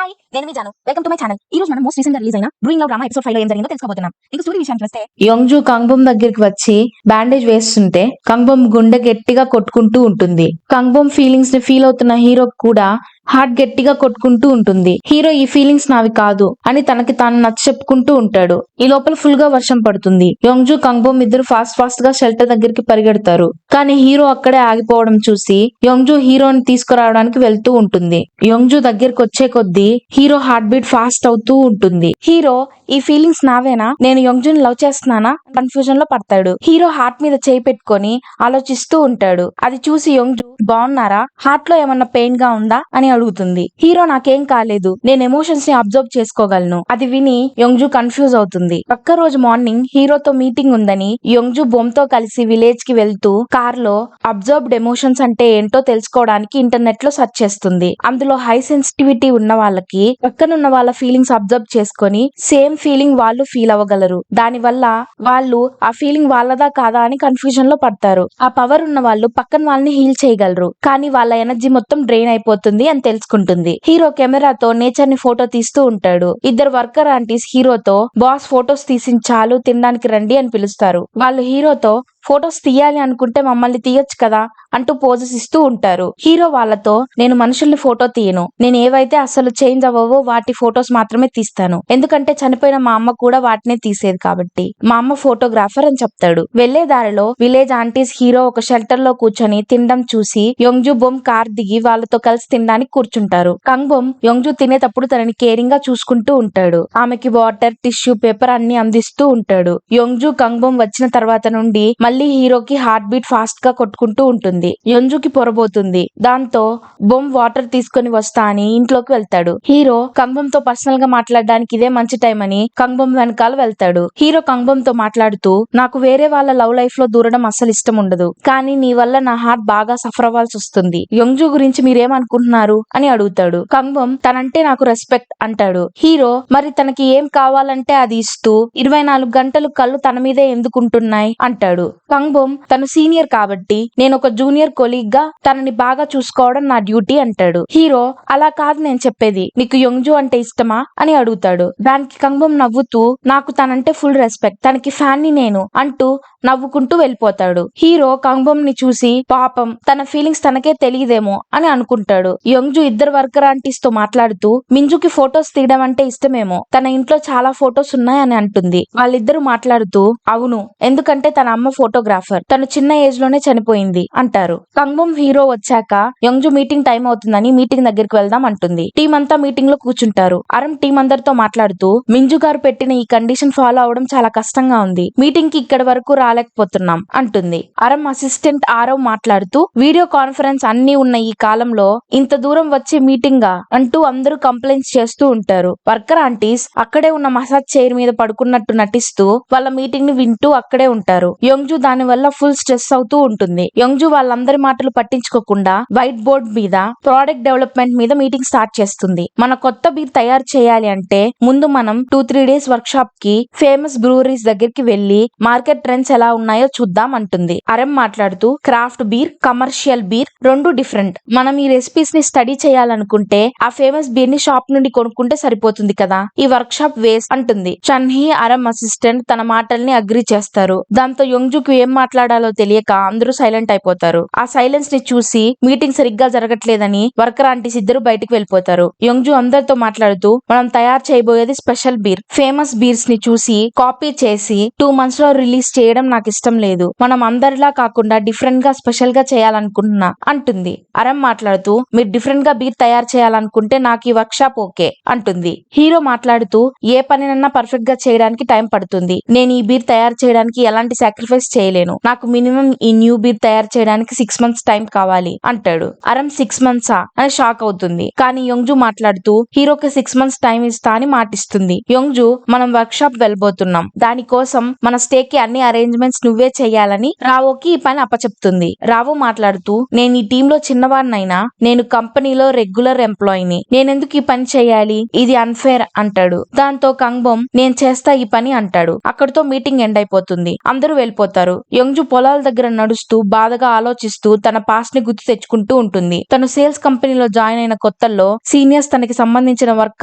Hi, నేను మీ Jaanu. Welcome to my channel. ఈ రోజు మనం మోస్ట్ రీసెంట్ గా రిలీజ్ అయిన బ్రూయింగ్ లవ్ డ్రామా ఎపిసోడ్ 5 లో ఏం జరిగిందో తెలుసుకోబోతున్నాం. ఇంక స్టోరీ విషయానికి వస్తే యోంగ్జూ కంగ్బమ్ దగ్గరికి వచ్చి బ్యాండేజ్ వేస్తుంటే కంగ్బమ్ గుండె గట్టిగా కొట్టుకుంటూ ఉంటుంది. కంగ్బమ్ ఫీలింగ్స్ ని ఫీల్ అవుతున్న హీరో కూడా హార్ట్ గట్టిగా కొట్టుకుంటూ ఉంటుంది. హీరో ఈ ఫీలింగ్స్ నావి కాదు అని తనకి తాను నచ్చ చెప్పుకుంటూ ఉంటాడు. ఈ లోపల ఫుల్ గా వర్షం పడుతుంది. యోంగ్జూ కంగ్బమ్ ఇద్దరు ఫాస్ట్ గా షెల్టర్ దగ్గరికి పరిగెడతారు. కానీ హీరో అక్కడే ఆగిపోవడం చూసి యోంగ్జూ హీరోని తీసుకురావడానికి వెళ్తూ ఉంటుంది. యోంగ్జూ దగ్గరికి వచ్చే కొద్దీ హీరో హార్ట్ బీట్ ఫాస్ట్ అవుతూ ఉంటుంది. హీరో ఈ ఫీలింగ్స్ నావేనా, నేను యోంగ్జూని లవ్ చేస్తున్నానా కన్ఫ్యూజన్ లో పడతాడు. హీరో హార్ట్ మీద చేయి పెట్టుకొని ఆలోచిస్తూ ఉంటాడు. అది చూసి యోంగ్జూ బాగున్నారా, హార్ట్ లో ఏమన్నా పెయిన్ గా ఉందా అని అడుగుతుంది. హీరో నాకేం కాలేదు, నేను ఎమోషన్స్ ని అబ్జర్వ్ చేసుకోగలను. అది విని యోంగ్జూ కన్ఫ్యూజ్ అవుతుంది. పక్క రోజు మార్నింగ్ హీరోతో మీటింగ్ ఉందని యోంగ్జూ బొమ్ తో కలిసి విలేజ్ కి వెళ్తూ కార్ లో అబ్జర్వ్డ్ ఎమోషన్స్ అంటే ఏంటో తెలుసుకోవడానికి ఇంటర్నెట్ లో సెర్చ్ చేస్తుంది. అందులో హై సెన్సిటివిటీ ఉన్న వాళ్ళకి పక్కనున్న వాళ్ళ ఫీలింగ్స్ అబ్జర్వ్ చేసుకొని సేమ్ ఫీలింగ్ వాళ్ళు ఫీల్ అవ్వగలరు. దాని వల్ల వాళ్ళు ఆ ఫీలింగ్ వాళ్ళదా కాదా అని కన్ఫ్యూజన్ లో పడతారు. ఆ పవర్ ఉన్న వాళ్ళు పక్కన వాళ్ళని హీల్ చేయగలరు, కానీ వాళ్ళ ఎనర్జీ మొత్తం డ్రైన్ అయిపోతుంది అని తెలుసుకుంటుంది. హీరో కెమెరాతో నేచర్ ని ఫోటో తీస్తూ ఉంటాడు. ఇద్దరు వర్కర్ ఆంటీస్ హీరోతో బాస్ ఫోటోస్ తీసించాలు, తినడానికి రండి అని పిలుస్తారు. వాళ్ళు హీరోతో ఫొటోస్ తీయాలి అనుకుంటే మమ్మల్ని తీయొచ్చు కదా అంటూ పోజెస్ ఇస్తూ ఉంటారు. హీరో వాళ్ళతో నేను మనుషుల్ని ఫోటో తీయను, నేను ఏవైతే అసలు చేంజ్ అవ్వవో వాటి ఫొటోస్ మాత్రమే తీస్తాను, ఎందుకంటే చనిపోయిన మా అమ్మ కూడా వాటినే తీసేది కాబట్టి. మా అమ్మ ఫోటోగ్రాఫర్ అని చెప్తాడు. వెళ్లే దారిలో విలేజ్ ఆంటీస్ హీరో ఒక షెల్టర్ లో కూర్చొని తినడం చూసి యోంగ్జూ బొమ్ కార్ దిగి వాళ్ళతో కలిసి తినడానికి కూర్చుంటారు. కంగ్బమ్ యోంగ్జూ తినేటప్పుడు తనని కేరింగ్ గా చూసుకుంటూ ఉంటాడు. ఆమెకి వాటర్, టిష్యూ పేపర్ అన్ని అందిస్తూ ఉంటాడు. యోంగ్జూ కంగ్బమ్ వచ్చిన తర్వాత నుండి మళ్ళీ హీరోకి హార్ట్ బీట్ ఫాస్ట్ గా కొట్టుకుంటూ ఉంటుంది. యోంగ్జూకి పొరబోతుంది. దాంతో బొమ్ వాటర్ తీసుకొని వస్తా అని ఇంట్లోకి వెళ్తాడు. హీరో కంగ్బమ్ తో పర్సనల్ గా మాట్లాడడానికి ఇదే మంచి టైం అని కంగ్బమ్ వెనకాల వెళ్తాడు. హీరో కంగ్బమ్ తో మాట్లాడుతూ నాకు వేరే వాళ్ళ లవ్ లైఫ్ లో దూరడం అస్సలు ఇష్టం ఉండదు, కానీ నీ వల్ల నా హార్ట్ బాగా సఫర్ అవ్వాల్సి వస్తుంది. యోంగ్జూ గురించి మీరేమనుకుంటున్నారు అని అడుగుతాడు. కంగ్బమ్ తనంటే నాకు రెస్పెక్ట్ అంటాడు. హీరో మరి తనకి ఏం కావాలంటే అది ఇస్తూ 24 గంటలు కళ్ళు తన మీదే ఎందుకుంటున్నాయి అంటాడు. కంగ్బమ్ తను సీనియర్ కాబట్టి నేను ఒక జూనియర్ కొలీగ్ గా తనని బాగా చూసుకోవడం నా డ్యూటీ అంటాడు. హీరో అలా కాదు నేను చెప్పేది, నీకు యోంగ్జూ అంటే ఇష్టమా అని అడుగుతాడు. దానికి కంగ్బమ్ నవ్వుతూ నాకు తనంటే ఫుల్ రెస్పెక్ట్, తనకి ఫ్యాన్ ని నేను అంటూ నవ్వుకుంటూ వెళ్ళిపోతాడు. హీరో కంగ్బమ్ ని చూసి పాపం తన ఫీలింగ్స్ తనకే తెలియదేమో అని అనుకుంటాడు. యోంగ్జూ ఇద్దరు వర్కర్ ఆంటీస్ తో మాట్లాడుతూ మింజుకి ఫొటోస్ తీయడం అంటే ఇష్టమేమో, తన ఇంట్లో చాలా ఫొటోస్ ఉన్నాయని అంటుంది. వాళ్ళిద్దరూ మాట్లాడుతూ అవును, ఎందుకంటే తన అమ్మ ఫోటోగ్రాఫర్, తను చిన్న ఏజ్ లోనే చనిపోయింది అంటారు. కంగ్బమ్ హీరో వచ్చాక యోంగ్జూ మీటింగ్ టైం అవుతుందని మీటింగ్ దగ్గరికి వెళ్దాం అంటుంది. టీం అంతా మీటింగ్ లో కూర్చుంటారు. అరం టీం అందరితో మాట్లాడుతూ మింజు గారు పెట్టిన ఈ కండిషన్ ఫాలో అవడం చాలా కష్టంగా ఉంది, మీటింగ్ కి ఇక్కడి వరకు రాలేకపోతున్నాం అంటుంది. అరం అసిస్టెంట్ ఆరవ్ మాట్లాడుతూ వీడియో కాన్ఫరెన్స్ అన్ని ఉన్న ఈ కాలంలో ఇంత దూరం వచ్చే మీటింగా అంటూ అందరూ కంప్లైంట్స్ చేస్తూ ఉంటారు. వర్కర్ ఆంటీస్ అక్కడే ఉన్న మసాజ్ చైర్ మీద పడుకున్నట్టు నటిస్తూ వాళ్ళ మీటింగ్ ని వింటూ అక్కడే ఉంటారు. యోంగ్జూ దాని వల్ల ఫుల్ స్ట్రెస్ అవుతూ ఉంటుంది. యోంగ్జూ వాళ్ళందరి మాటలు పట్టించుకోకుండా వైట్ బోర్డ్ మీద ప్రోడక్ట్ డెవలప్మెంట్ మీద మీటింగ్ స్టార్ట్ చేస్తుంది. మన కొత్త బీర్ తయారు చేయాలి అంటే ముందు మనం 2-3 డేస్ వర్క్ షాప్ కి ఫేమస్ బ్రూవరీస్ దగ్గరికి వెళ్లి మార్కెట్ ట్రెండ్స్ ఎలా ఉన్నాయో చూద్దాం అంటుంది. అరం మాట్లాడుతూ క్రాఫ్ట్ బీర్, కమర్షియల్ బీర్ రెండు డిఫరెంట్, మనం ఈ రెసిపీస్ ని స్టడీ చేయాలనుకుంటే ఆ ఫేమస్ బీర్ ని షాప్ నుండి కొనుక్కుంటే సరిపోతుంది కదా, ఈ వర్క్ షాప్ వేస్ట్ అంటుంది. చన్హీ అరం అసిస్టెంట్ తన మాటల్ని అగ్రి చేస్తారు. దాంతో యోంగ్జూకి ఏం మాట్లాడాలో తెలియక అందరూ సైలెంట్ అయిపోతారు. ఆ సైలెన్స్ ని చూసి మీటింగ్ సరిగ్గా జరగట్లేదని వర్కర్ ఆంటీస్ ఇద్దరు బయటికి వెళ్ళిపోతారు. యోంగ్జూ అందరితో మాట్లాడుతూ మనం తయారు చేయబోయేది స్పెషల్ బీర్, ఫేమస్ బీర్స్ ని చూసి కాపీ చేసి 2 months లో రిలీజ్ చేయడం నాకు ఇష్టం లేదు, మనం అందరిలా కాకుండా డిఫరెంట్ గా స్పెషల్ గా చేయాలనుకుంటున్నా అంటుంది. అరం మాట్లాడుతూ మీరు డిఫరెంట్ గా బీర్ తయారు చేయాలనుకుంటే నాకు ఈ వర్క్ షాప్ ఓకే అంటుంది. హీరో మాట్లాడుతూ ఏ పనినన్నా పర్ఫెక్ట్ గా చేయడానికి టైం పడుతుంది, నేను ఈ బీర్ తయారు చేయడానికి ఎలాంటి సాక్రిఫైస్ చేయలేను, నాకు మినిమం ఈ న్యూ బీర్ తయారు చేయడానికి 6 months టైం కావాలి అంటాడు. అరం 6 months అని షాక్ అవుతుంది. కానీ యోంగ్జూ మాట్లాడుతూ హీరోకి 6 months టైం ఇస్తా అని మాటిస్తుంది. యోంగ్జూ మనం వర్క్ షాప్ వెళ్ళబోతున్నాం, దానికోసం మన స్టే కి అన్ని అరేంజ్మెంట్స్ అరేంజ్మెంట్స్ నువ్వే చెయ్యాలని రావోకి ఈ పని అప్పచెప్తుంది. రావో మాట్లాడుతూ, నేను ఈ టీంలో చిన్నవాడినైనా నేను కంపెనీలో రెగ్యులర్ ఎంప్లాయీని, నేనెందుకు ఈ పని చెయ్యాలి, ఇది అన్ఫేర్ అంటాడు. దాంతో కంగ్బోమ్ నేను చేస్తా ఈ పని అంటాడు. అక్కడితో మీటింగ్ ఎండ్ అయిపోతుంది. అందరూ వెళ్ళిపోతారు. యోంజు పొలాల దగ్గర నడుస్తూ బాధగా ఆలోచిస్తూ తన పాస్ట్ ని గుర్తు తెచ్చుకుంటూ ఉంటుంది. తను సేల్స్ కంపెనీలో జాయిన్ అయిన కొత్తల్లో సీనియర్స్ తనకి సంబంధించిన వర్క్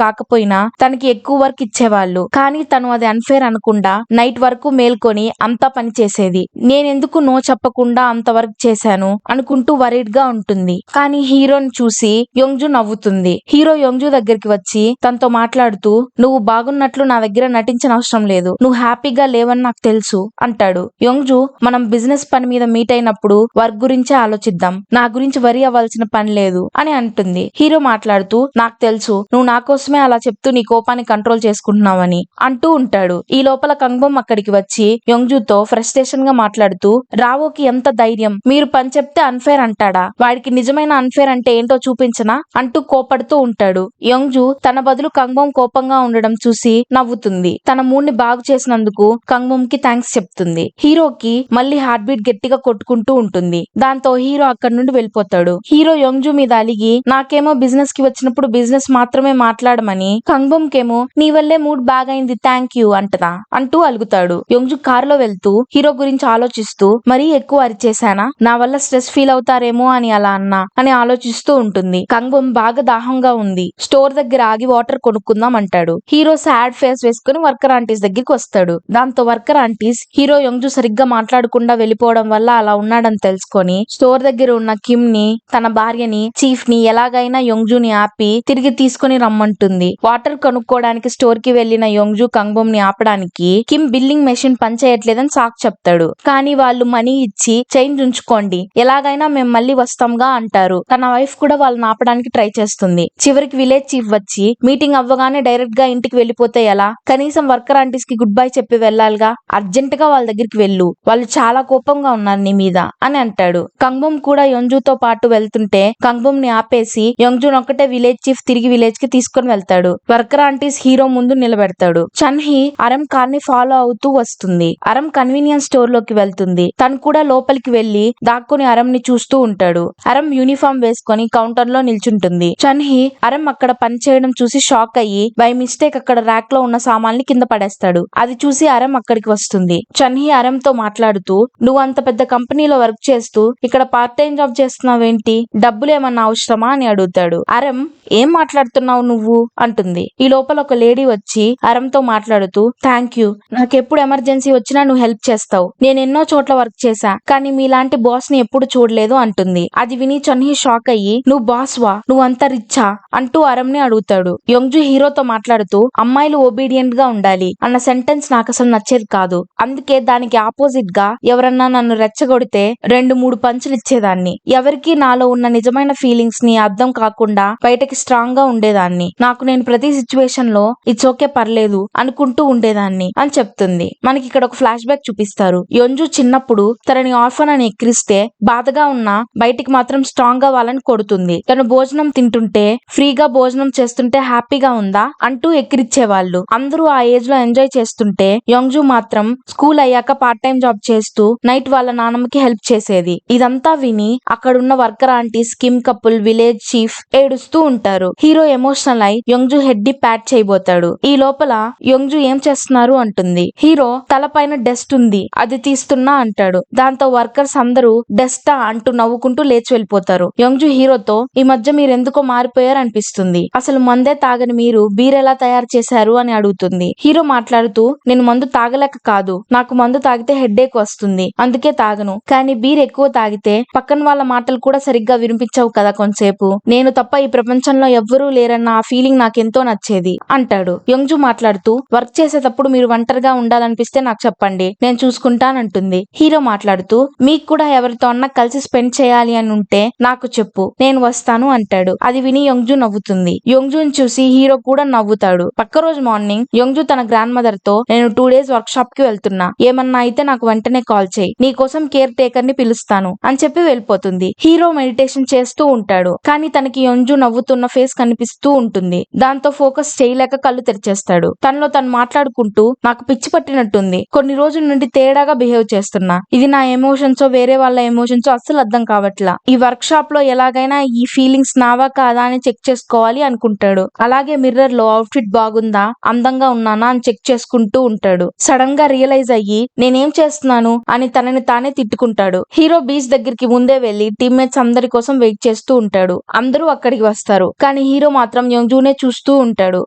కాకపోయినా తనకి ఎక్కువ వర్క్ ఇచ్చేవాళ్ళు. కానీ తను అది అన్ఫేర్ అనుకుండా నైట్ వరకు మేల్కొని అంతా పని చేసేది. నేనెందుకు నో చెప్పకుండా అంత వర్క్ చేశాను అనుకుంటూ వరీడ్ గా ఉంటుంది. కానీ హీరోని చూసి యోంజు నవ్వుతుంది. హీరో యోంజు దగ్గరికి వచ్చి తనతో మాట్లాడుతూ, నువ్వు బాగున్నట్లు నా దగ్గర నటించిన అవసరం లేదు, నువ్వు హ్యాపీగా లేవని నాకు తెలుసు అంటాడు. యోంజు, మనం బిజినెస్ పని మీద మీట్ అయినప్పుడు వర్క్ గురించే ఆలోచిద్దాం, నా గురించి వరి అవ్వాల్సిన పని లేదు అని అంటుంది. హీరో మాట్లాడుతూ, నాకు తెలుసు నువ్వు నా కోసమే అలా చెప్తూ నీ కోపాన్ని కంట్రోల్ చేసుకుంటున్నావని అంటూ ఉంటాడు. ఈ లోపల కంగ్బోమ్ అక్కడికి వచ్చి యోంజుతో ఫ్రస్ట్రేషన్ గా మాట్లాడుతూ, రావోకి ఎంత ధైర్యం, మీరు పని చెప్తే అన్ఫేర్ అంటాడా, వాడికి నిజమైన అన్ఫేర్ అంటే ఏంటో చూపించనా అంటూ కోపడుతూ ఉంటాడు. యోంజు తన బదులు కంగ్బోమ్ కోపంగా ఉండడం చూసి నవ్వుతుంది. తన మూడ్ ని బాగు చేసినందుకు కంగ్బోమ్ కి థ్యాంక్స్ చెప్తుంది. హీరోకి మళ్ళీ హార్ట్ బీట్ గట్టిగా కొట్టుకుంటూ ఉంటుంది. దాంతో హీరో అక్కడి నుండి వెళ్ళిపోతాడు. హీరో యోంజు మీద అలిగి, నాకేమో బిజినెస్ కి వచ్చినప్పుడు బిజినెస్ మాత్రమే మాట్లాడమని, కంగ్బోమ్ కేమో నీ వల్లే మూడ్ బాగైంది థ్యాంక్ యూ అంటదా అంటూ అలుగుతాడు. యోంజు కారులో వెళ్తూ హీరో గురించి ఆలోచిస్తూ, మరీ ఎక్కువ అరిచేశానా, నా వల్ల స్ట్రెస్ ఫీల్ అవుతారేమో అని అలా అన్నా అని ఆలోచిస్తూ ఉంటుంది. కంగ్బోమ్ బాగా దాహంగా ఉంది, స్టోర్ దగ్గర ఆగి వాటర్ కొనుక్కుందాం అంటాడు. హీరో సాడ్ ఫేస్ వేసుకుని వర్కర్ ఆంటీస్ దగ్గరికి వస్తాడు. దాంతో వర్కర్ ఆంటీస్ హీరో యోంజు సరిగ్గా మాట్లాడకుండా వెళ్ళిపోవడం వల్ల అలా ఉన్నాడని తెలుసుకొని స్టోర్ దగ్గర ఉన్న కిమ్ ని, తన భార్యని, చీఫ్ ని ఎలాగైనా యోంజుని ఆపి తిరిగి తీసుకుని రమ్మంటుంది. వాటర్ కొనుక్కోవడానికి స్టోర్ కి వెళ్లిన యోంజు కంగ్బోమ్ ని ఆపడానికి కిమ్ బిల్లింగ్ మెషిన్ పనిచేయట్లేదని సాకు చెప్తాడు. కానీ వాళ్ళు మనీ ఇచ్చి చేంజ్ ఉంచుకోండి, ఎలాగైనా మేము మళ్ళీ వస్తాంగా అంటారు. తన వైఫ్ కూడా వాళ్ళని ఆపడానికి ట్రై చేస్తుంది. చివరికి విలేజ్ చీఫ్ వచ్చి మీటింగ్ అవ్వగానే డైరెక్ట్ గా ఇంటికి వెళ్ళిపోతే ఎలా, కనీసం వర్కర్ ఆంటీస్ కి గుడ్ బై చెప్పి వెళ్ళాలిగా, అర్జెంట్ గా వాళ్ళ దగ్గరికి వెళ్ళు, వాళ్ళు చాలా కోపంగా ఉన్నారు నీ మీద అని అంటాడు. కంగ్బోమ్ కూడా యోంజుతో పాటు వెళ్తుంటే కంగ్బోమ్ ని ఆపేసి యోంజున్ ఒక్కటే విలేజ్ చీఫ్ తిరిగి విలేజ్ కి తీసుకొని వెళ్తాడు. వర్కర్ ఆంటీస్ హీరో ముందు నిలబెడతాడు. చన్హి అరం కార్ ని ఫాలో అవుతూ వస్తుంది. అరం కన్వీనియన్స్ స్టోర్ లోకి వెళ్తుంది. తను కూడా లోపలికి వెళ్లి దాక్కుని అరం ని చూస్తూ ఉంటాడు. అరం యూనిఫామ్ వేసుకొని కౌంటర్ లో నిల్చుంటుంది. చన్హి అరం అక్కడ పని చేయడం చూసి షాక్ అయ్యి బై మిస్టేక్ అక్కడ ర్యాక్ లో ఉన్న సామాన్ని కింద పడేస్తాడు. అది చూసి అరం అక్కడికి వస్తుంది. చన్హి అరంతో మాట్లాడుతూ, నువ్వు అంత పెద్ద కంపెనీలో వర్క్ చేస్తూ ఇక్కడ పార్ట్ టైం జాబ్ చేస్తున్నావేంటి, డబ్బులు ఏమన్నా అవసరమా అని అడుగుతాడు. అరం, ఏం మాట్లాడుతున్నావు నువ్వు అంటుంది. ఈ లోపల ఒక లేడీ వచ్చి అరంతో మాట్లాడుతూ, థ్యాంక్ యూ, నాకెప్పుడు ఎమర్జెన్సీ వచ్చినా నువ్వు హెల్ప్ చేస్తావు, నేను ఎన్నో చోట్ల వర్క్ చేశా కానీ మీలాంటి బాస్ ని ఎప్పుడు చూడలేదు అంటుంది. అది విని చన్హి షాక్ అయ్యి, నువ్వు బాస్ వా, నువ్వు అంత రిచ్చా అంటూ అరం ని అడుగుతాడు. యోంజు హీరోతో మాట్లాడుతూ, అమ్మాయిలు ఒబీడియంట్ గా ఉండాలి అన్న సెంటెన్స్ నాకు అసలు నచ్చేది కాదు, అందుకే దానికి ఆపోజిట్ గా ఎవరన్నా నన్ను రెచ్చగొడితే 2-3 పంచులు ఇచ్చేదాన్ని, ఎవరికి నాలో ఉన్న నిజమైన ఫీలింగ్స్ ని అర్థం కాకుండా బయటకి స్ట్రాంగ్ గా ఉండేదాన్ని, నాకు నేను ప్రతి సిచ్యువేషన్ లో ఇట్స్ ఓకే పర్లేదు అనుకుంటూ ఉండేదాన్ని అని చెప్తుంది. మనకి ఇక్కడ ఒక ఫ్లాష్ బ్యాక్ చూపిస్తారు. యోంజు చిన్నప్పుడు తనని ఆర్ఫన్ అని ఎక్కిరిస్తే బాధగా ఉన్నా బయటికి మాత్రం స్ట్రాంగ్ గా వాళ్ళని కొడుతుంది. తను భోజనం తింటుంటే ఫ్రీగా భోజనం చేస్తుంటే హ్యాపీగా ఉందా అంటూ ఎక్కిరిచ్చేవాళ్ళు. అందరూ ఆ ఏజ్ లో ఎంజాయ్ చేస్తుంటే యోంజు మాత్రం స్కూల్ అయ్యాక పార్ట్ టైం జాబ్ చేస్తూ నైట్ వాళ్ళ నాన్నమ్మకి హెల్ప్ చేసేది. ఇదంతా విని అక్కడున్న worker aunties, Kim couple, village chief ఏడుస్తూ ఉంటారు. హీరో ఎమోషనల్ అయి యోంజు హెడ్ ని ప్యాట్ చేయబోతాడు. ఈ లోపల యోంజు ఏం చేస్తున్నారు అంటుంది. హీరో తలపైన డస్ట్ ఉంది అది తీస్తున్నా అంటాడు. దాంతో వర్కర్స్ అందరూ డస్టా అంటూ నవ్వుకుంటూ లేచి వెళ్ళిపోతారు. యోంజు హీరోతో, ఈ మధ్య మీరెందుకో మారిపోయారు అనిపిస్తుంది, అసలు మందే తాగని మీరు బీర్ ఎలా తయారు చేశారు అని అడుగుతుంది. హీరో మాట్లాడుతూ, నేను మందు తాగలేక కాదు, నాకు మందు తాగితే హెడ్ఏక్ వస్తుంది అందుకే తాగను, కానీ బీర్ ఎక్కువ తాగితే పక్కన వాళ్ళ మాటలు కూడా సరిగ్గా వినిపించవు కదా కొంతసేపు, నేను తప్ప ఈ ప్రపంచంలో ఎవ్వరూ లేరన్న ఆ ఫీలింగ్ నాకెంతో నచ్చేది అంటాడు. యోంజు మాట్లాడుతూ, వర్క్ చేసేటప్పుడు మీరు ఒంటరిగా ఉండాలనిపిస్తే నాకు చెప్పండి, నేను చూసుకుంటానంటుంది. హీరో మాట్లాడుతూ, మీకు కూడా ఎవరితో అన్నా కలిసి స్పెండ్ చేయాలి అని ఉంటే నాకు చెప్పు, నేను వస్తాను అంటాడు. అది విని యోంజు నవ్వుతుంది. యోంజుని చూసి హీరో కూడా నవ్వుతాడు. పక్క రోజు మార్నింగ్ యోంజు తన గ్రాండ్ మదర్ తో, నేను 2 days వర్క్ షాప్ కి వెళ్తున్నా, ఏమన్నా అయితే నాకు వెంటనే కాల్ చేయి, నీ కోసం కేర్ టేకర్ ని పిలుస్తాను అని చెప్పి వెళ్ళిపోతుంది. హీరో మెడిటేషన్ చేస్తూ ఉంటాడు కానీ తనకి యోంజు నవ్వుతున్న ఫేస్ కనిపిస్తూ ఉంటుంది. దాంతో ఫోకస్ చేయలేక కళ్ళు తెరిచేస్తాడు. తనలో తను మాట్లాడుకుంటూ, నాకు పిచ్చి పట్టినట్టుంది, కొన్ని రోజుల నుండి ఏంటి తేడాగా బిహేవ్ చేస్తున్నా, ఇది నా ఎమోషన్స్ వేరే వాళ్ళ ఎమోషన్స్ అస్సలు అర్థం కావట్లా, ఈ వర్క్ షాప్ లో ఎలాగైనా ఈ ఫీలింగ్స్ నావా కాదా అని చెక్ చేసుకోవాలి అనుకుంటాడు. అలాగే మిర్రర్ లో అవుట్ఫిట్ బాగుందా, అందంగా ఉన్నానా అని చెక్ చేసుకుంటూ ఉంటాడు. సడన్ గా రియలైజ్ అయ్యి నేనేం చేస్తున్నాను అని తనని తానే తిట్టుకుంటాడు. హీరో బీచ్ దగ్గరికి ముందే వెళ్లి టీమ్మేట్స్ అందరి కోసం వెయిట్ చేస్తూ ఉంటాడు. అందరూ అక్కడికి వస్తారు, కానీ హీరో మాత్రం యోంజూనే చూస్తూ ఉంటాడు.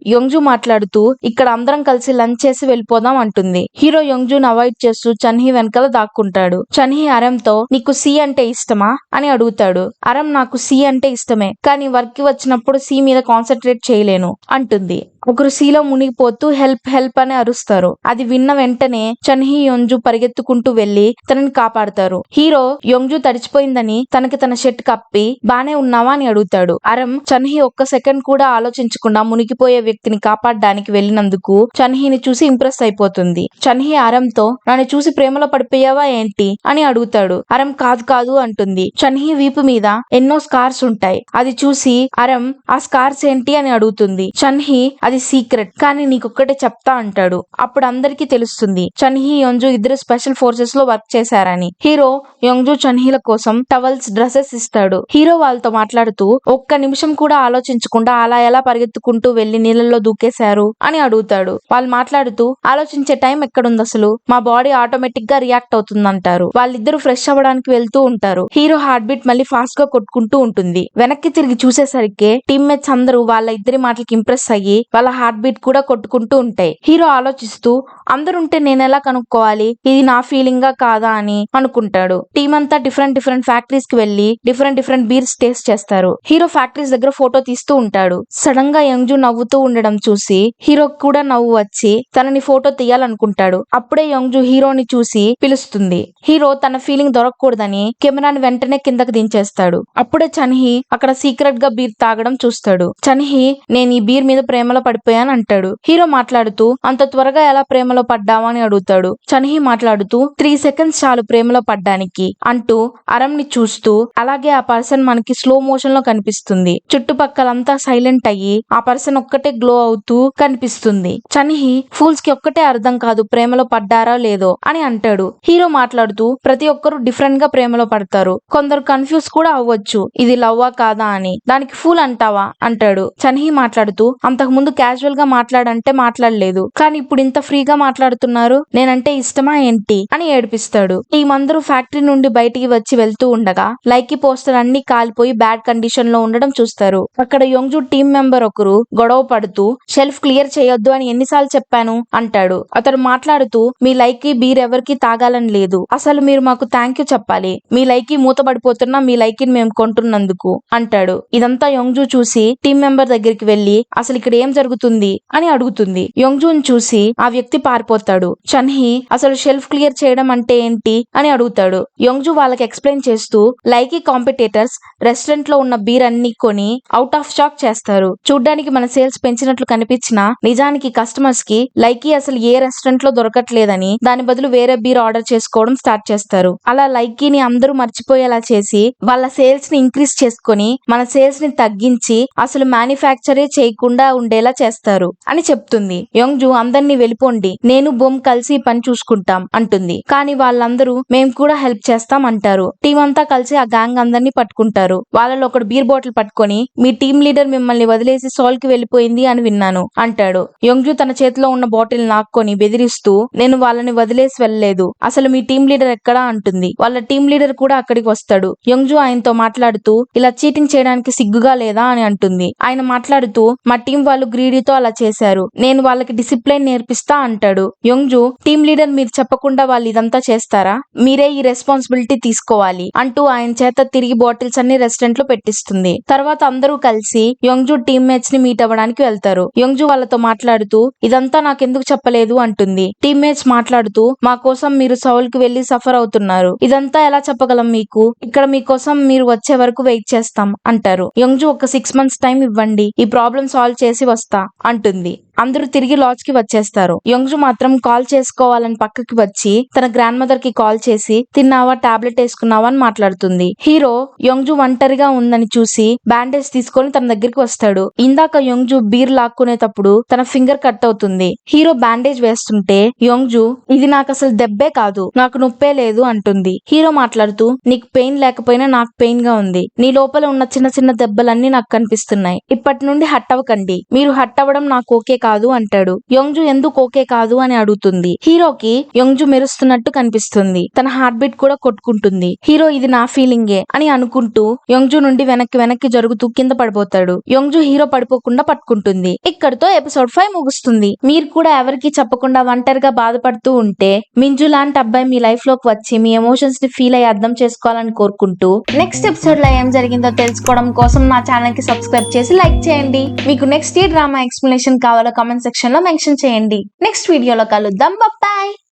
యోంజూ మాట్లాడుతూ ఇక్కడ అందరం కలిసి లంచ్ చేసి వెళ్ళిపోదాం అంటుంది. హీరో యోంజూని అవాయిడ్ చేస్తూ చన్హీ వెనకాల దాక్కుంటాడు. చన్హీ అరంతో నీకు సి అంటే ఇష్టమా అని అడుగుతాడు. అరం నాకు సి అంటే ఇష్టమే, కానీ వర్క్ కి వచ్చినప్పుడు సి మీద కాన్సన్ట్రేట్ చేయలేను అంటుంది. ఒకరు సీలో మునిగిపోతూ హెల్ప్ హెల్ప్ అని అరుస్తారు. అది విన్న వెంటనే చన్హీ యోంజూ పరిగెత్తుకుంటూ వెళ్లి తనని కాపాడతారు. హీరో యోంజూ తడిచిపోయిందని తనకి తన షర్ట్ కప్పి బానే ఉన్నావా అని అడుగుతాడు. అరం చన్హీ ఒక్క సెకండ్ కూడా ఆలోచించకుండా మునిగిపోయే వ్యక్తిని కాపాడడానికి వెళ్ళినందుకు చన్హీని చూసి ఇంప్రెస్ అయిపోతుంది. చన్హీ అరంతో నన్ను చూసి ప్రేమలో పడిపోయావా ఏంటి అని అడుగుతాడు. అరం కాదు కాదు అంటుంది. చన్హీ వీపు మీద ఎన్నో స్కార్స్ ఉంటాయి, అది చూసి అరం ఆ స్కార్స్ ఏంటి అని అడుగుతుంది. చన్హీ అది సీక్రెట్, కానీ నీకొక్కటే చెప్తా అంటాడు. అప్పుడు అందరికీ తెలుస్తుంది చన్హీ యోంజూ ఇద్దరు స్పెషల్ ఫోర్సెస్ లో వర్క్ చేశారని. హీరో యోంజూ చన్హీల కోసం టవల్స్ డ్రెస్సెస్ ఇస్తాడు. హీరో వాళ్ళతో మాట్లాడుతూ ఒక్క నిమిషం కూడా ఆలోచించకుండా అలా ఎలా పరిగెత్తుకుంటూ వెళ్లి నీళ్ళల్లో దూకేశారు అని అడుగుతాడు. వాళ్ళు మాట్లాడుతూ ఆలోచించే టైం ఎక్కడుంది, అసలు మా బాడీ ఆటోమేటిక్ గా రియాక్ట్ అవుతుందంటారు. వాళ్ళిద్దరూ ఫ్రెష్ అవ్వడానికి వెళ్తూ ఉంటారు. హీరో హార్ట్ బీట్ మళ్ళీ ఫాస్ట్ గా కొట్టుకుంటూ ఉంటుంది. వెనక్కి తిరిగి చూసేసరికి టీమ్మేట్స్ అందరూ వాళ్ళ ఇద్దరి మాటలకి ఇంప్రెస్ అయ్యి వాళ్ళ హార్ట్ బీట్ కూడా కొట్టుకుంటూ ఉంటాయి. హీరో ఆలోచిస్తూ అందరుంటే నేనెలా కనుక్కోవాలి, ఇది నా ఫీలింగ్ గా కాదా అని అనుకుంటాడు. టీం అంతా డిఫరెంట్ ఫ్యాక్టరీస్ కి వెళ్లి డిఫరెంట్ బీర్స్ టేస్ట్ చేస్తారు. హీరో ఫ్యాక్టరీస్ దగ్గర ఫోటో తీస్తూ ఉంటాడు. సడన్ గా యోంజూ నవ్వుతూ ఉండడం చూసి హీరో కూడా నవ్వు వచ్చి తనని ఫోటో తీయాలనుకుంటాడు. అప్పుడే యోంజూ హీరోని చూసి పిలుస్తుంది. హీరో తన ఫీలింగ్ దొరకకూడదని కెమెరాని వెంటనే కిందకి దించేస్తాడు. అప్పుడే చన్హీ అక్కడ సీక్రెట్ గా బీర్ తాగడం చూస్తాడు. చన్హీ నేను ఈ బీర్ మీద ప్రేమలో పడిపోయాను అంటాడు. హీరో మాట్లాడుతూ అంత త్వరగా ఎలా ప్రేమలో పడ్డావా అని అడుగుతాడు. చన్హీ మాట్లాడుతూ 3 సెకండ్స్ చాలు ప్రేమలో పడ్డానికి అంటూ అరం ని చూస్తూ అలాగే ఆ పర్సన్ మనకి స్లో మోషన్ లో కనిపిస్తుంది. చుట్టుపక్కలంతా సైలెంట్ అయ్యి ఆ పర్సన్ ఒక్కటే గ్లో అవుతూ కనిపిస్తుంది. చన్హీ ఫూల్స్ కి ఒక్కటే అర్థం కాదు ప్రేమలో పడ్డారా లేదో అని అంటాడు. హీరో మాట్లాడుతూ ప్రతి ఒక్కరు డిఫరెంట్ గా ప్రేమలో పడతారు, కొందరు కన్ఫ్యూజ్ కూడా అవ్వచ్చు ఇది లవ్వా కాదా అని, దానికి ఫూల్ అంటావా అంటాడు. చన్హీ మాట్లాడుతూ అంతకు ముందు క్యాజువల్ గా మాట్లాడంటే మాట్లాడలేదు, కానీ ఇప్పుడు ఇంత ఫ్రీగా మాట్లాడుతున్నారు, నేనంటే ఇష్టమా ఏంటి అని ఏడిపిస్తాడు. ఈ మందరూ ఫ్యాక్టరీ నుండి బయటికి వచ్చి వెళ్తూ ఉండగా లైకీ పోస్టర్ అన్ని కాలిపోయి బ్యాడ్ కండిషన్ లో ఉండడం చూస్తారు. అక్కడ యోంజూ టీం మెంబర్ ఒకరు గొడవ పడుతూ షెల్ఫ్ క్లియర్ చేయొద్దు అని ఎన్నిసార్లు చెప్పాను అంటాడు. అతడు మాట్లాడుతూ మీ లైకీ బీర్ ఎవరికి తాగాలని లేదు, అసలు మీరు మాకు థ్యాంక్ యూ చెప్పాలి, మీ లైకీ మూతపడిపోతున్నా మీ లైకీని మేము కొంటున్నందుకు అంటాడు. ఇదంతా యోంజూ చూసి టీం మెంబర్ దగ్గరికి వెళ్లి అసలు ఇక్కడ ఏం జరుగుతుంది అని అడుగుతుంది. యోంజూని చూసి ఆ వ్యక్తి పారిపోతాడు. చన్హీ అసలు షెల్ఫ్ క్లియర్ చేయడం అంటే ఏంటి అని అడుగుతాడు. యోంజూ వాళ్ళకి ఎక్స్ప్లెయిన్ చేస్తూ లైకీ కాంపిటేటర్స్ రెస్టారెంట్ లో ఉన్న బీర్ అన్ని కొని అవుట్ ఆఫ్ స్టాక్ చేస్తారు. చూడ్డానికి మన సేల్స్ పెంచినట్లు కనిపించినా నిజానికి కస్టమర్స్ కి లైకీ అసలు ఏ రెస్టారెంట్ లో దొరకట్లేదని దాని బదులు వేరే బీర్ ఆర్డర్ చేసుకోవడం స్టార్ట్ చేస్తారు. అలా లైకీని అందరూ మర్చిపోయేలా చేసి వాళ్ళ సేల్స్ ని ఇంక్రీజ్ చేసుకొని మన సేల్స్ ని తగ్గించి అసలు మ్యానుఫ్యాక్చరే చేయకుండా ఉండేలా చేస్తారు అని చెప్తుంది. యోంజూ అందరినీ వెళ్ళిపోండి, నేను బొమ్ కలిసి పని చూసుకుంటాం అంటుంది. కానీ వాళ్ళందరూ మేము కూడా హెల్ప్ చేస్తాం అంటారు. టీం అంతా కలిసి ఆ గ్యాంగ్ అందరినీ పట్టుకుంటారు. వాళ్ళలో ఒకడు బీర్ బాటిల్ పట్టుకొని మీ టీం లీడర్ మిమ్మల్ని వదిలేసి సోల్ కి వెళ్ళిపోయింది అని విన్నాను అంటాడు. యోంజూ తన చేతిలో ఉన్న బాటిల్ నాక్కొని బెదిరిస్తూ నేను వాళ్ళని వదిలేసి వెళ్ళలేదు, అసలు మీ టీం లీడర్ ఎక్కడా అంటుంది. వాళ్ళ టీం లీడర్ కూడా అక్కడికి వస్తాడు. యోంజూ ఆయనతో మాట్లాడుతూ ఇలా చీటింగ్ చేయడానికి సిగ్గుగా లేదా అని అంటుంది. ఆయన మాట్లాడుతూ మా టీం వాళ్ళు గ్రీడీతో అలా చేశారు, నేను వాళ్ళకి డిసిప్లైన్ నేర్పిస్తా అంటాడు. యోంజూ టీం లీడర్ మీరు చెప్పకుండా వాళ్ళు ఇదంతా చేస్తారా, మీరే ఈ రెస్పాన్సిబిలిటీ తీసుకోవాలి అంటూ ఆయన చేత తిరిగి బాటిల్స్ అన్ని రెస్టారెంట్ లో పెట్టిస్తుంది. తర్వాత అందరూ కలిసి యోంజూ టీమ్మేట్స్ ని మీట్ అవ్వడానికి వెళ్తారు. యోంజూ వాళ్ళతో మాట్లాడుతూ ఇదంతా నాకెందుకు చెప్పలేదు అంటుంది. టీమ్మేట్స్ మాట్లాడుతూ మా కోసం మీరు సౌల్ కి వెళ్లి సఫర్ అవుతున్నారు, ఇదంతా ఎలా చెప్పగలం మీకు, ఇక్కడ మీకోసం మీరు వచ్చే వరకు వెయిట్ చేస్తాం అంటారు. యోంజూ ఒక 6 months టైం ఇవ్వండి, ఈ ప్రాబ్లం సాల్వ్ చేసి వస్తా అంటుంది. అందరూ తిరిగి లాడ్జ్ కి వచ్చేస్తారు. యోంగ్జు మాత్రం కాల్ చేసుకోవాలని పక్కకి వచ్చి తన గ్రాండ్ మదర్ కి కాల్ చేసి తిన్నావా, టాబ్లెట్ వేసుకున్నావా అని మాట్లాడుతుంది. హీరో యోంగ్జు ఒంటరిగా ఉందని చూసి బ్యాండేజ్ తీసుకొని తన దగ్గరికి వస్తాడు. ఇందాక యోంగ్జు బీర్ లాక్కునేటప్పుడు తన ఫింగర్ కట్ అవుతుంది. హీరో బ్యాండేజ్ వేస్తుంటే యోంగ్జు ఇది నాకు అసలు దెబ్బే కాదు, నాకు నొప్పే లేదు అంటుంది. హీరో మాట్లాడుతూ నీకు పెయిన్ లేకపోయినా నాకు పెయిన్ గా ఉంది, నీ లోపల ఉన్న చిన్న చిన్న దెబ్బలన్నీ నాకు కనిపిస్తున్నాయి, ఇప్పటి నుండి హట్ అవ్వకండి, మీరు హట్ అవ్వడం నాకు ఓకే కాదు అంటాడు. యోంగ్జు ఎందుకు ఓకే కాదు అని అడుగుతుంది. హీరోకి యోంగ్జు మెరుస్తున్నట్టు కనిపిస్తుంది. తన హార్ట్ బీట్ కూడా కొట్టుకుంటుంది. హీరో ఇది నా ఫీలింగే అని అనుకుంటూ యోంగ్జు నుండి వెనక్కి జరుగుతూ కింద పడిపోతాడు. యోంగ్జు హీరో పడిపోకుండా పట్టుకుంటుంది. ఇక్కడితో ఎపిసోడ్ 5 ముగుస్తుంది. మీరు కూడా ఎవరికి చెప్పకుండా ఒంటరిగా బాధపడుతూ ఉంటే మింజు లాంటి అబ్బాయి మీ లైఫ్ లోకి వచ్చి మీ ఎమోషన్స్ ని ఫీల్ అయ్యి అర్థం చేసుకోవాలని కోరుకుంటూ నెక్స్ట్ ఎపిసోడ్ లో ఏం జరిగిందో తెలుసుకోవడం కోసం మా ఛానల్ కి సబ్స్క్రైబ్ చేసి లైక్ చేయండి. మీకు నెక్స్ట్ ఏ డ్రామా ఎక్స్ప్లెనేషన్ కావాలో కామెంట్ సెక్షన్ లో మెన్షన్ చేయండి. నెక్స్ట్ వీడియోలో కలుద్దాం. బాయ్.